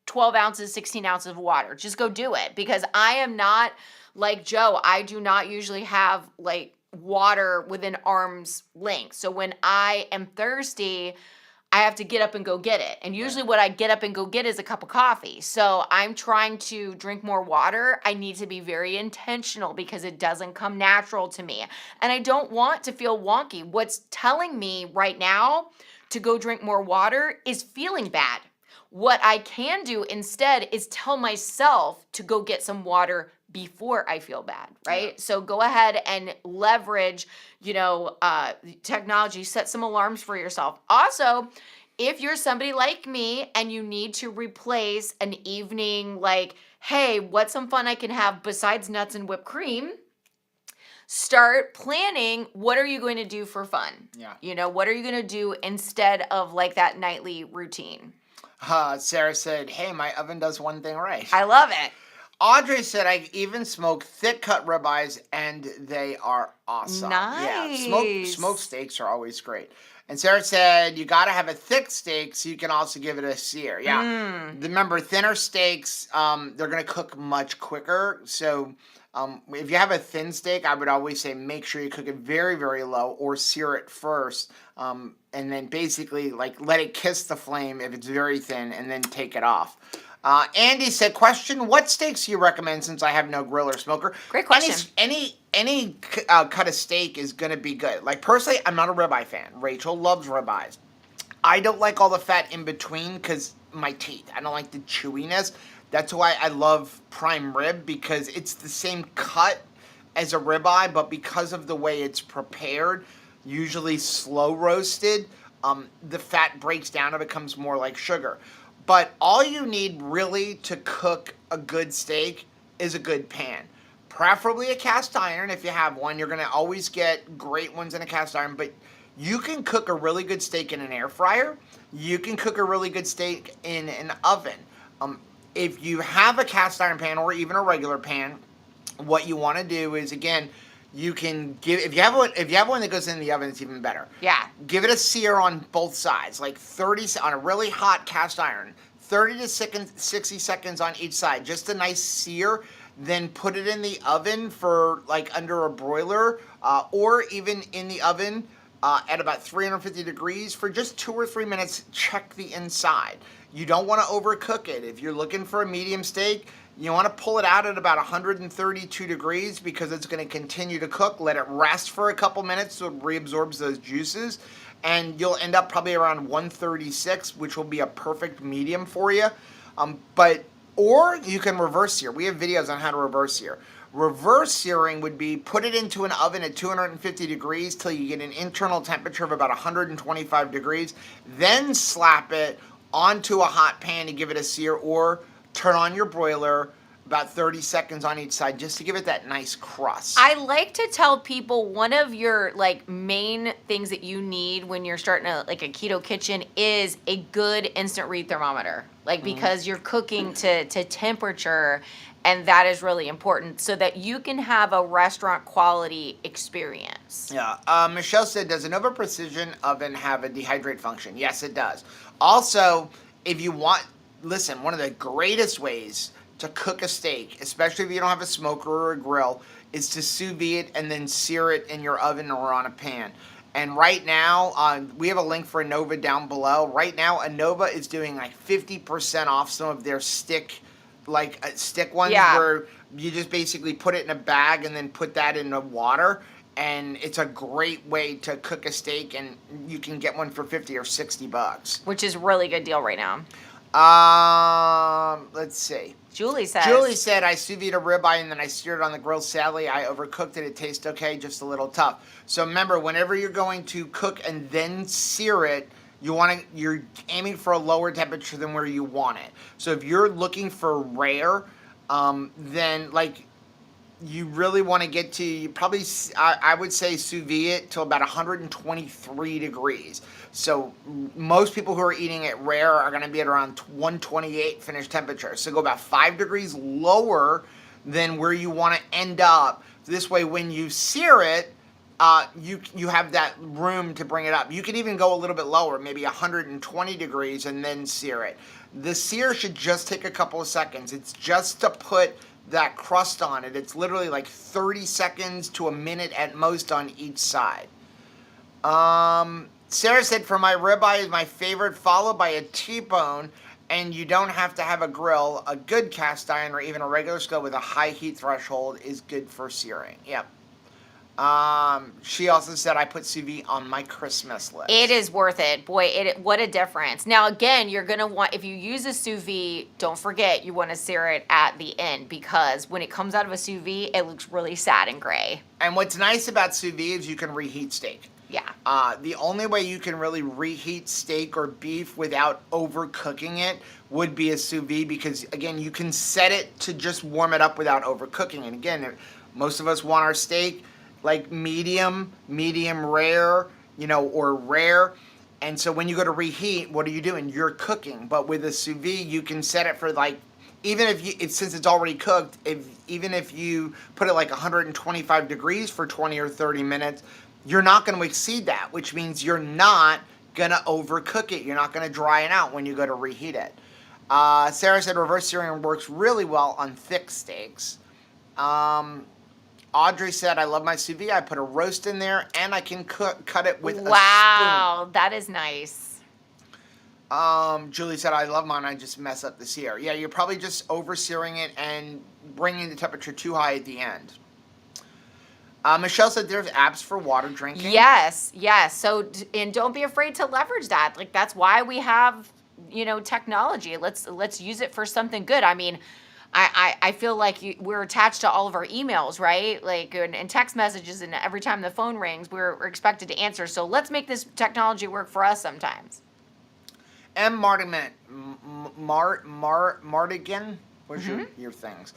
12 ounces, 16 ounces of water. Just go do it, because I am not like Joe. I do not usually have water within arm's length. So when I am thirsty, I have to get up and go get it. And usually what I get up and go get is a cup of coffee. So I'm trying to drink more water. I need to be very intentional because it doesn't come natural to me. And I don't want to feel wonky. What's telling me right now to go drink more water is feeling bad. What I can do instead is tell myself to go get some water before I feel bad, right? Yeah. So go ahead and leverage, technology, set some alarms for yourself. Also, if you're somebody like me and you need to replace an evening, hey, what's some fun I can have besides nuts and whipped cream? Start planning, what are you going to do for fun? Yeah. What are you going to do instead of that nightly routine? Sarah said, hey, my oven does one thing right. I love it. Audrey said, I even smoke thick cut ribeyes and they are awesome. Nice. Yeah, smoked steaks are always great. And Sarah said, you got to have a thick steak so you can also give it a sear. Yeah. Remember, thinner steaks, they're going to cook much quicker. So if you have a thin steak, I would always say make sure you cook it very, very low or sear it first. And then basically let it kiss the flame if it's very thin and then take it off. Andy said, question, what steaks do you recommend since I have no grill or smoker? Great question. Any cut of steak is going to be good. Personally, I'm not a ribeye fan. Rachel loves ribeyes. I don't like all the fat in between because my teeth. I don't like the chewiness. That's why I love prime rib, because it's the same cut as a ribeye, but because of the way it's prepared, usually slow roasted, the fat breaks down and becomes more like sugar. But all you need really to cook a good steak is a good pan. Preferably a cast iron if you have one. You're going to always get great ones in a cast iron, but you can cook a really good steak in an air fryer. You can cook a really good steak in an oven. If you have a cast iron pan or even a regular pan, what you want to do is, again, you can give, if you have one that goes in the oven, it's even better. Yeah. Give it a sear on both sides, 30 on a really hot cast iron, 30 to 60 seconds on each side, just a nice sear. Then put it in the oven for under a broiler, or even in the oven at about 350 degrees for just 2 or 3 minutes. Check the inside. You don't want to overcook it. If you're looking for a medium steak, you want to pull it out at about 132 degrees because it's going to continue to cook. Let it rest for a couple minutes so it reabsorbs those juices. And you'll end up probably around 136, which will be a perfect medium for you. Or you can reverse sear. We have videos on how to reverse sear. Reverse searing would be put it into an oven at 250 degrees till you get an internal temperature of about 125 degrees. Then slap it onto a hot pan to give it a sear, or turn on your broiler about 30 seconds on each side just to give it that nice crust. I like to tell people one of your main things that you need when you're starting a keto kitchen is a good instant read thermometer. Because you're cooking to temperature, And that is really important so that you can have a restaurant quality experience. Yeah. Michelle said, does a Nova Precision oven have a dehydrate function? Yes, it does. Also, if you want, listen, one of the greatest ways to cook a steak, especially if you don't have a smoker or a grill, is to sous vide it and then sear it in your oven or on a pan. And right now, we have a link for Anova down below. Right now, Anova is doing like 50% off some of their stick ones, Yeah. where you just basically put it in a bag and then put that in the water. And it's a great way to cook a steak, and you can get one for 50 or 60 bucks. Which is a really good deal right now. Let's see. Julie says. Julie said, I sous vide a ribeye and then I seared it on the grill. Sadly, I overcooked it. It tastes okay, just a little tough. So remember, whenever you're going to cook and then sear it, you're aiming for a lower temperature than where you want it. So if you're looking for rare, then you really want to get to, you probably, I would say sous vide it to about 123 degrees. So most people who are eating it rare are going to be at around 128 finished temperature. So go about 5 degrees lower than where you want to end up. This way, when you sear it, you have that room to bring it up. You can even go a little bit lower, maybe 120 degrees, and then sear it. The sear should just take a couple of seconds. It's just to put that crust on it. It's literally like 30 seconds to a minute at most on each side. Sarah said, for my ribeye is my favorite, followed by a T-bone, and you don't have to have a grill. A good cast iron or even a regular skillet with a high heat threshold is good for searing. Yep. She also said, I put sous vide on my Christmas list. It is worth it. Boy, what a difference. Now, again, you're going to want, if you use a sous vide, don't forget you want to sear it at the end, because when it comes out of a sous vide, it looks really sad and gray. And what's nice about sous vide is you can reheat steak. Yeah. The only way you can really reheat steak or beef without overcooking it would be a sous vide, because, again, you can set it to just warm it up without overcooking. And, again, most of us want our steak like medium rare, or rare. And so when you go to reheat, what are you doing? You're cooking. But with a sous vide, you can set it for since it's already cooked, even if you put it 125 degrees for 20 or 30 minutes, you're not going to exceed that, which means you're not going to overcook it. You're not going to dry it out when you go to reheat it. Sarah said reverse searing works really well on thick steaks. Audrey said, I love my sous vide. I put a roast in there, and I can cut it with a spoon. Wow, that is nice. Julie said, I love mine. I just mess up the sear. Yeah, you're probably just over-searing it and bringing the temperature too high at the end. Michelle said there's apps for water drinking. Yes. So, and don't be afraid to leverage that. That's why we have, technology. Let's use it for something good. I mean, I feel like we're attached to all of our emails, right? And text messages, and every time the phone rings, we're expected to answer. So let's make this technology work for us sometimes. M. Mardigan, where's your things?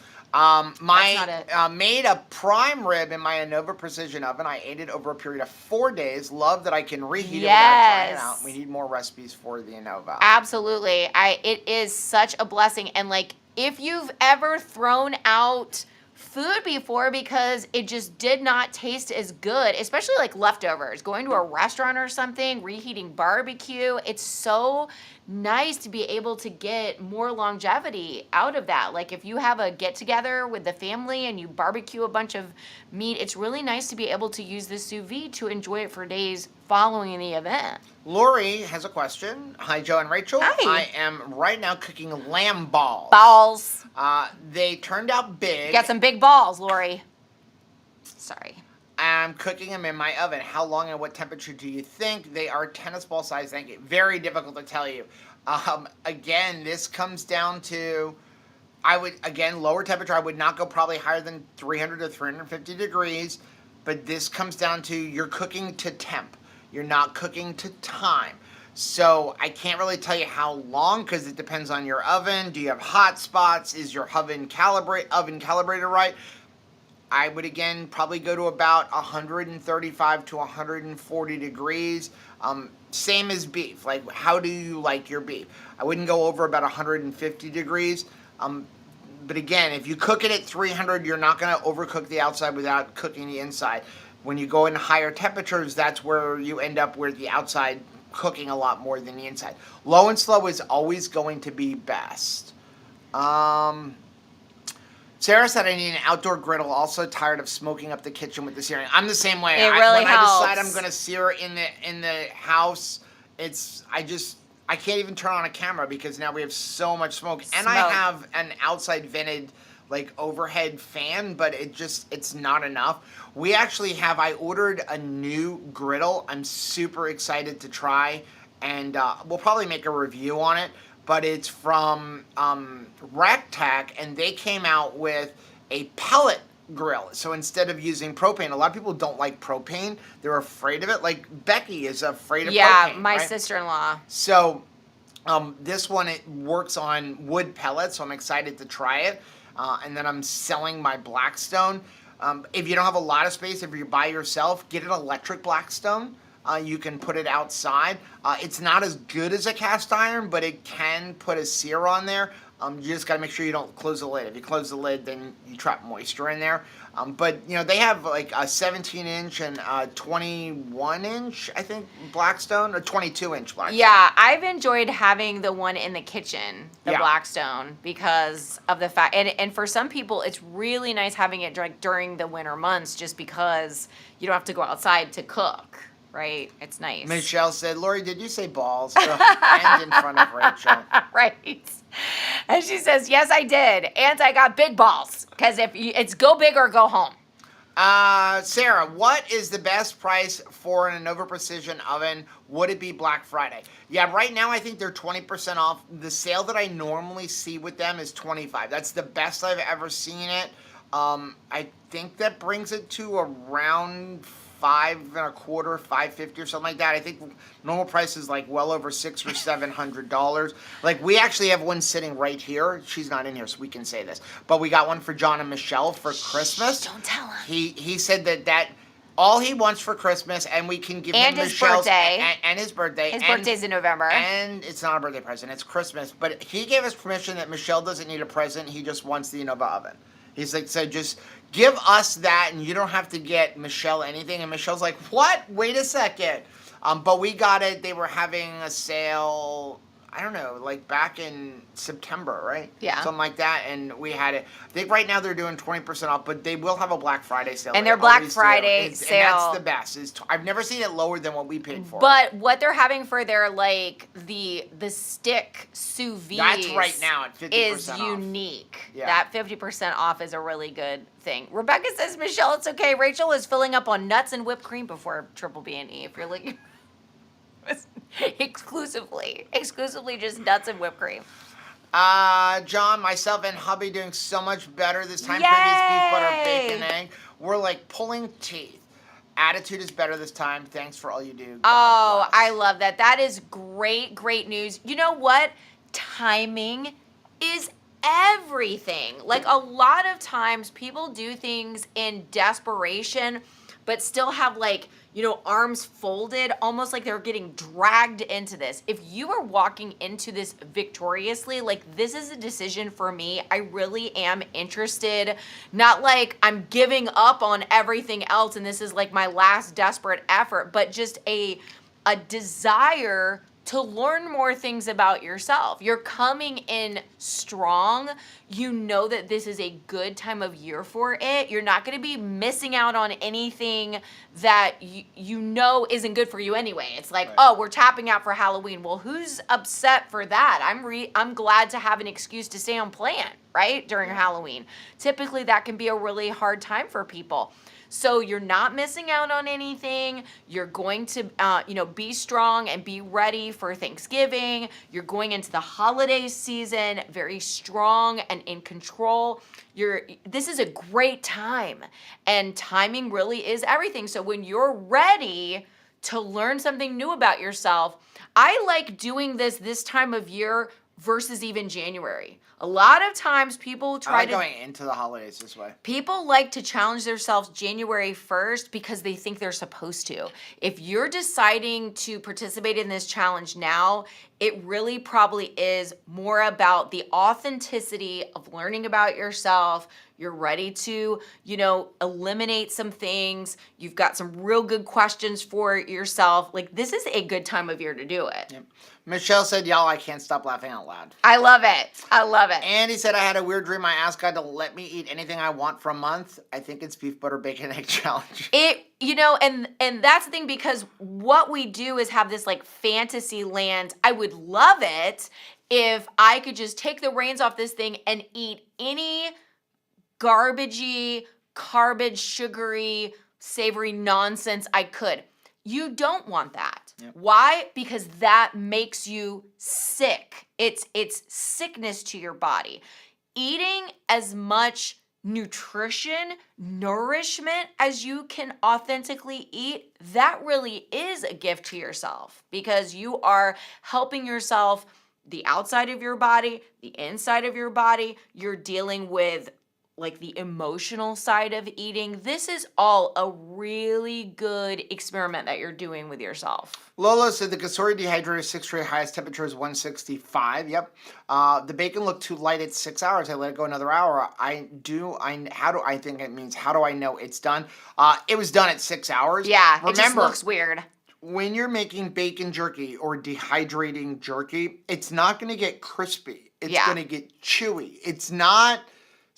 Made a prime rib in my Anova Precision Oven. I ate it over a period of 4 days. Love that I can reheat it without drying it out. We need more recipes for the Anova. Absolutely. It is such a blessing. And if you've ever thrown out food before because it just did not taste as good, especially leftovers, going to a restaurant or something, reheating barbecue, it's so nice to be able to get more longevity out of that. If you have a get together with the family and you barbecue a bunch of meat, it's really nice to be able to use the sous vide to enjoy it for days following the event. Lori has a question. Hi, Joe and Rachel. Hi. I am right now cooking lamb balls. Balls. They turned out big. Got some big balls, Lori. Sorry. I'm cooking them in my oven. How long and what temperature do you think? They are tennis ball size. Thank you. Very difficult to tell you. Again, this comes down to, lower temperature. I would not go probably higher than 300 to 350 degrees. But this comes down to you're cooking to temp. You're not cooking to time. So I can't really tell you how long, because it depends on your oven. Do you have hot spots? Is your oven calibrated right? I would, again, probably go to about 135 to 140 degrees. Same as beef. How do you like your beef? I wouldn't go over about 150 degrees. But again, if you cook it at 300, you're not going to overcook the outside without cooking the inside. When you go in higher temperatures, that's where you end up with the outside cooking a lot more than the inside. Low and slow is always going to be best. Sarah said I need an outdoor griddle. Also tired of smoking up the kitchen with the searing. I'm the same way. It really when helps. I decide I'm going to sear in the house, I can't even turn on a camera because now we have so much smoke. And I have an outside vented like overhead fan, but it's not enough. We actually I ordered a new griddle. I'm super excited to try, and we'll probably make a review on it. But it's from Rectac, and they came out with a pellet grill. So instead of using propane, a lot of people don't like propane. They're afraid of it. Like Becky is afraid of propane. Yeah, my right? sister-in-law. So this one, it works on wood pellets, so I'm excited to try it. And then I'm selling my Blackstone. If you don't have a lot of space, if you're by yourself, get an electric Blackstone. You can put it outside. It's not as good as a cast iron, but it can put a sear on there. You just got to make sure you don't close the lid. If you close the lid, then you trap moisture in there. But, you know, they have like a 17-inch and a 21-inch, I think, Blackstone, or 22-inch Blackstone. Yeah, I've enjoyed having the one in the kitchen, the Blackstone, because of the fact, and for some people, it's really nice having it during the winter months just because you don't have to go outside to cook. Right? It's nice. Michelle said, Lori, did you say balls? And in front of Rachel. Right. And she says, yes, I did. And I got big balls. Because it's go big or go home. Sarah, what is the best price for an Innova Precision oven? Would it be Black Friday? Yeah, right now I think they're 20% off. The sale that I normally see with them is 25%. That's the best I've ever seen it. I think that brings it to around $5.25, $5.50 or something like that. I think normal price is like well over $600 or $700. Like we actually have one sitting right here. She's not in here, so we can say this. But we got one for John and Michelle for Christmas. Don't tell him. He said that all he wants for Christmas, and we can give him Michelle's birthday. And his birthday. His birthday's in November. And it's not a birthday present. It's Christmas. But he gave us permission that Michelle doesn't need a present. He just wants the Innova oven. He's like, so just give us that, and you don't have to get Michelle anything. And Michelle's like, what? Wait a second. But we got it. They were having a sale, I don't know, like back in September, right? Yeah. Something like that, and we had it. I think right now they're doing 20% off, but they will have a Black Friday sale. And their Black Friday sale. And that's the best. I've never seen it lower than what we paid for. But what they're having for their, like, the stick sous vide. That's right now at 50% is off. unique. Yeah. That 50% off is a really good thing. Rebecca says, Michelle, it's okay. Rachel is filling up on nuts and whipped cream before Triple B and E. If you're looking... exclusively just nuts and whipped cream. John, myself, and hubby doing so much better this time. Yay! Previous beef butter, bacon, egg. We're like pulling teeth. Attitude is better this time. Thanks for all you do. God bless. I love that. That is great news. You know what? Timing is everything. Like a lot of times people do things in desperation, but still have like, you know, arms folded, almost like they're getting dragged into this. If you are walking into this victoriously, like this is a decision for me. I really am interested. Not like I'm giving up on everything else and this is like my last desperate effort, but just a desire to learn more things about yourself. You're coming in strong. You know that this is a good time of year for it. You're not going to be missing out on anything that you know isn't good for you anyway. It's like, oh, we're tapping out for Halloween. Well, who's upset for that? I'm glad to have an excuse to stay on plan, right? During Halloween. Typically that can be a really hard time for people. So you're not missing out on anything. You're going to, be strong and be ready for Thanksgiving. You're going into the holiday season very strong and in control. This is a great time, and timing really is everything. So when you're ready to learn something new about yourself, I like doing this time of year versus even January. A lot of times people I try like to going into the holidays this way. People like to challenge themselves January 1st because they think they're supposed to. If you're deciding to participate in this challenge now, it really probably is more about the authenticity of learning about yourself. You're ready to, eliminate some things. You've got some real good questions for yourself. Like, this is a good time of year to do it. Yep. Michelle said, y'all, I can't stop laughing out loud. I love it. I love it. Andy said, I had a weird dream. I asked God to let me eat anything I want for a month. I think it's beef, butter, bacon, egg challenge. And that's the thing, because what we do is have this like fantasy land. I would love it if I could just take the reins off this thing and eat any garbagey, garbage, sugary, savory nonsense I could. You don't want that. Yep. Why? Because that makes you sick. It's sickness to your body. Eating as much nutrition, nourishment as you can authentically eat, that really is a gift to yourself, because you are helping yourself, the outside of your body, the inside of your body. You're dealing with like the emotional side of eating. This is all a really good experiment that you're doing with yourself. Lola said the Kasori dehydrator 6-tray highest temperature is 165. Yep. The bacon looked too light at 6 hours. I let it go another hour. I think it means, how do I know it's done? It was done at 6 hours. Yeah, Remember, it just looks weird. When you're making bacon jerky or dehydrating jerky, it's not going to get crispy. It's going to get chewy. It's not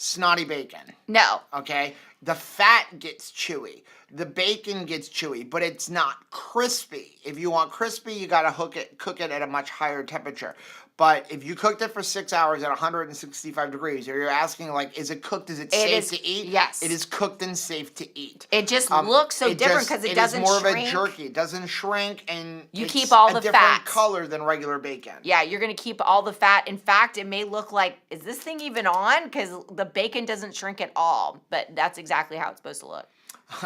snotty bacon. No. Okay? The fat gets chewy. The bacon gets chewy, but it's not crispy. If you want crispy, you got to cook it at a much higher temperature. But if you cooked it for 6 hours at 165 degrees, or you're asking, like, is it cooked? Is it safe to eat? Yes. It is cooked and safe to eat. It just looks so different because it doesn't shrink. It is more of a jerky. It doesn't shrink, and you it's keep all the a different fat. color than regular bacon. Yeah, you're going to keep all the fat. In fact, it may look like, is this thing even on? Because the bacon doesn't shrink at all. But that's exactly how it's supposed to look.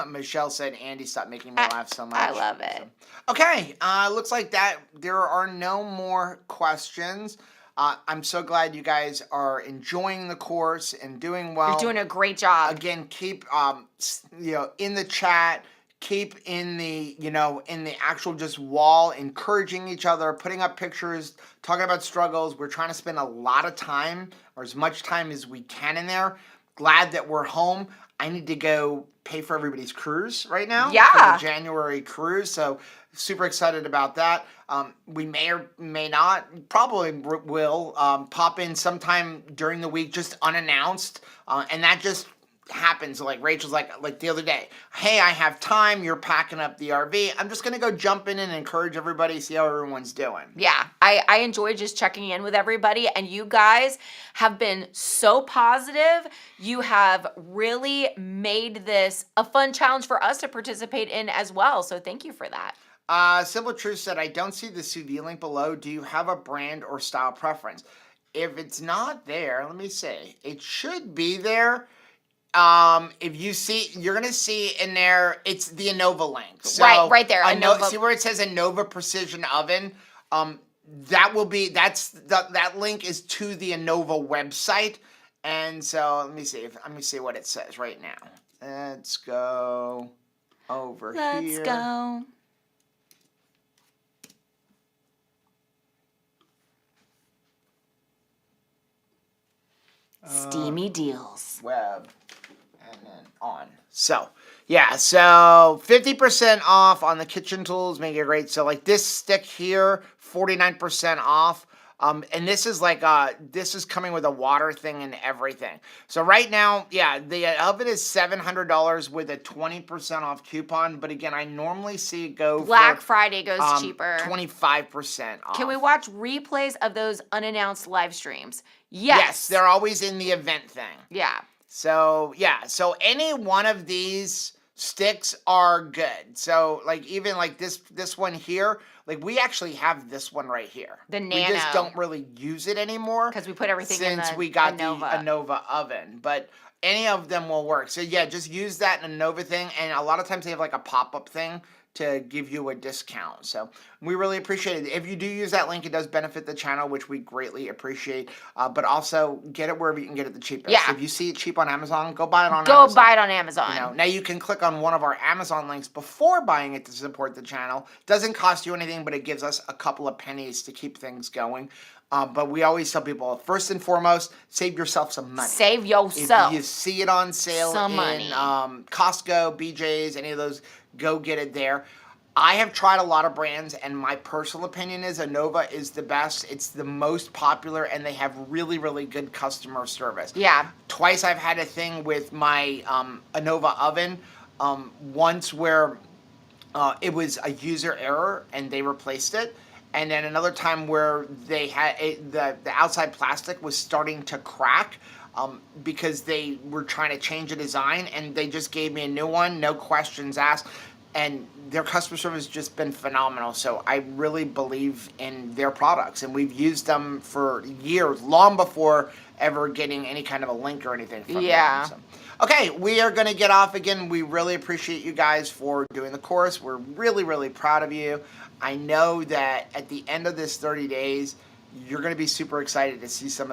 Michelle said, Andy, stop making me laugh so much. I love it. So, okay, looks like that there are no more questions. I'm so glad you guys are enjoying the course and doing well. You're doing a great job. Again, keep in the chat, keep in the in the actual just wall, encouraging each other, putting up pictures, talking about struggles. We're trying to spend a lot of time, or as much time as we can, in there. Glad that we're home. I need to go pay for everybody's cruise right now. Yeah. For the January cruise. So super excited about that. We may or may not, probably will, pop in sometime during the week, just unannounced. And that just happens. Like Rachel's like the other day, hey, I have time. You're packing up the RV. I'm just going to go jump in and encourage everybody, see how everyone's doing. Yeah, I enjoy just checking in with everybody, and you guys have been so positive. You have really made this a fun challenge for us to participate in as well. So thank you for that. Simple Truth said, I don't see the sous vide link below. Do you have a brand or style preference? If it's not there, let me see. It should be there. If you see, you're gonna see in there, it's the Anova link. So right there. Anova. See where it says Anova Precision Oven? That link is to the Anova website. And so let me see what it says right now. Let's go over here. Let's go. Steamy deals. Web. And then on. So, yeah, so 50% off on the kitchen tools, make it great. So, like this stick here, 49% off. And this is this is coming with a water thing and everything. So right now, yeah, the oven is $700 with a 20% off coupon. But again, I normally see it go Black Friday goes cheaper. 25% off. Can we watch replays of those unannounced live streams? Yes, they're always in the event thing. Yeah. So, yeah, so any one of these sticks are good. So, like, even like this one here, like, we actually have this one right here. The Nano. We just don't really use it anymore. Because we put everything in the since we got Anova. the Anova oven. But any of them will work. So, yeah, just use that Anova thing. And a lot of times they have, like, a pop-up thing to give you a discount. So we really appreciate it. If you do use that link, it does benefit the channel, which we greatly appreciate. But also get it wherever you can get it the cheapest. Yeah. If you see it cheap on Amazon, go buy it on Go Amazon. buy it on Amazon. You know, now you can click on one of our Amazon links before buying it to support the channel. Doesn't cost you anything, but it gives us a couple of pennies to keep things going. But we always tell people, first and foremost, save yourself some money. Save yourself. If you see it on sale Some in money. Costco, BJ's, any of those, go get it there. I have tried a lot of brands, and my personal opinion is Anova is the best. It's the most popular, and they have really, really good customer service. Yeah. Twice I've had a thing with my Anova oven. Once where it was a user error, and they replaced it. And then another time where they had the outside plastic was starting to crack because they were trying to change the design, and they just gave me a new one, no questions asked. And their customer service has just been phenomenal. So I really believe in their products, and we've used them for years, long before ever getting any kind of a link or anything from them. So. Okay, we are going to get off again. We really appreciate you guys for doing the course. We're really, really proud of you. I know that at the end of this 30 days, you're going to be super excited to see some of